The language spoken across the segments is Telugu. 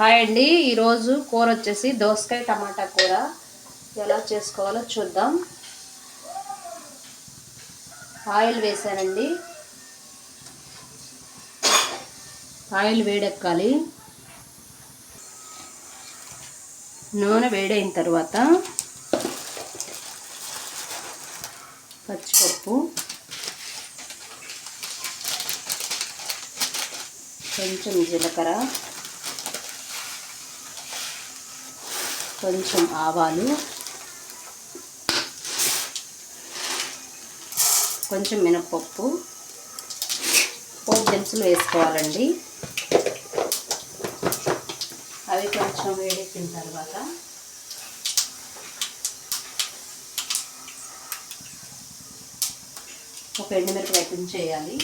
హాయ్ అండి, ఈరోజు కూర వచ్చేసి దోసకాయ టమాటా కూర ఎలా చేసుకోవాలో చూద్దాం. ఆయిల్ వేసానండి. ఆయిల్ వేడెక్కాలి. నూనె వేడైన తర్వాత పచ్చిపప్పు, కొంచెం జీలకర్ర, కొంచెం ఆవాలు, కొంచెం మినపప్పు, పోపు దినుసులు వేసుకోవాలండి. అవి కొంచెం వేడెక్కిన తర్వాత ఒక ఎండుమిరపకాయ తుంచేయాలి.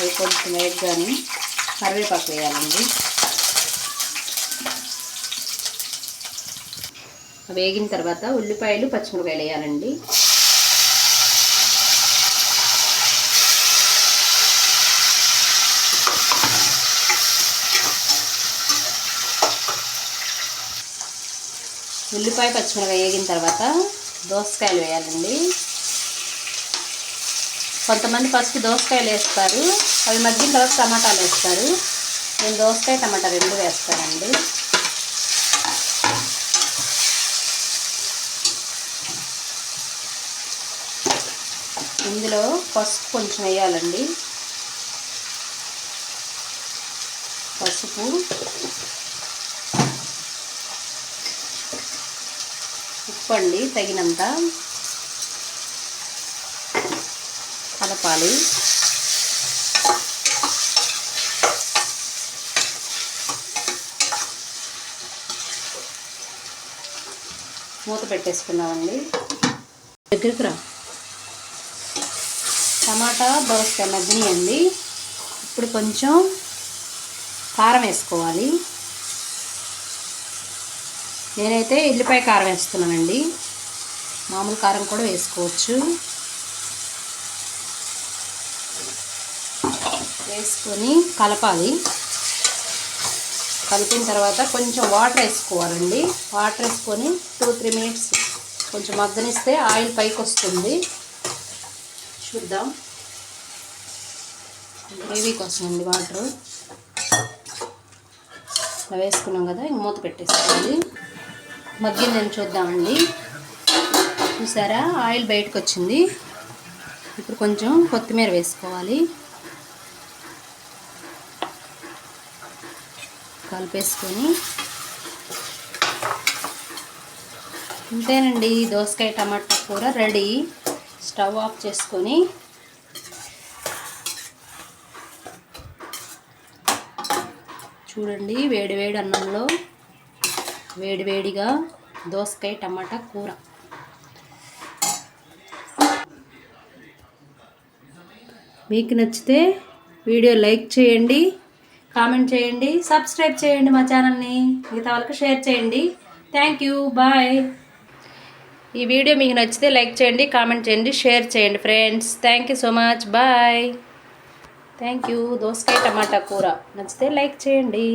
అవి కొంచెం వేయగానే కరివేపాకు వేయాలండి. వేగిన తర్వాత ఉల్లిపాయలు, పచ్చిమిరపకాయలు వేయాలండి. ఉల్లిపాయ, పచ్చిమిరపకాయ వేగిన తర్వాత దోసకాయలు వేయాలండి. కొంతమంది ఫస్ట్ దోసకాయలు వేస్తారు, అవి మగ్గిన తర్వాత టమాటాలు వేస్తారు. నేను దోసకాయ టమాటా రెండు వేస్తానండి. ఇందులో పసుపు కొంచెం వేయాలండి. పసుపు, ఉప్పు అండి తగినంత, కలపాలి. మూత పెట్టేసుకున్నామండి. దగ్గరికి రా. టమాటా దోసకాయ మగ్గినాయండి. ఇప్పుడు కొంచెం కారం వేసుకోవాలి. నేనైతే ఎల్లిపాయ కారం వేస్తున్నానండి. మామూలు కారం కూడా వేసుకోవచ్చు. వేసుకొని కలపాలి. కలిపిన తర్వాత కొంచెం వాటర్ వేసుకోవాలండి. వాటర్ వేసుకొని 2-3 మినిట్స్ కొంచెం మగ్గనిస్తే ఆయిల్ పైకి వస్తుంది. చూద్దాం. గ్రేవీకి వస్తుందండి వాటరు. అలా వేసుకున్నాం కదా, ఇంక మూత పెట్టేసుకోవాలి. మగ్గిందని చూద్దామండి. చూసారా, ఆయిల్ బయటకు వచ్చింది. ఇప్పుడు కొంచెం కొత్తిమీర వేసుకోవాలి. కలిపేసుకొని అంతేనండి, దోసకాయ టమాటా కూర రెడీ. స్టవ్ ఆఫ్ చేసుకొని చూడండి, వేడివేడి అన్నంలో వేడివేడిగా దోసకాయ టమాటా కూర. మీకు నచ్చితే వీడియో లైక్ చేయండి, కామెంట్ చేయండి, సబ్స్క్రైబ్ చేయండి మా ఛానల్ని. మిగతా వాళ్ళకి షేర్ చేయండి. Thank you, bye. ఈ వీడియో మీకు నచ్చితే లైక్ చేయండి, కామెంట్ చేయండి, షేర్ చేయండి friends. Thank you so much, bye. Thank you. దోసకాయ టమాటా కూర నచ్చితే లైక్ చేయండి.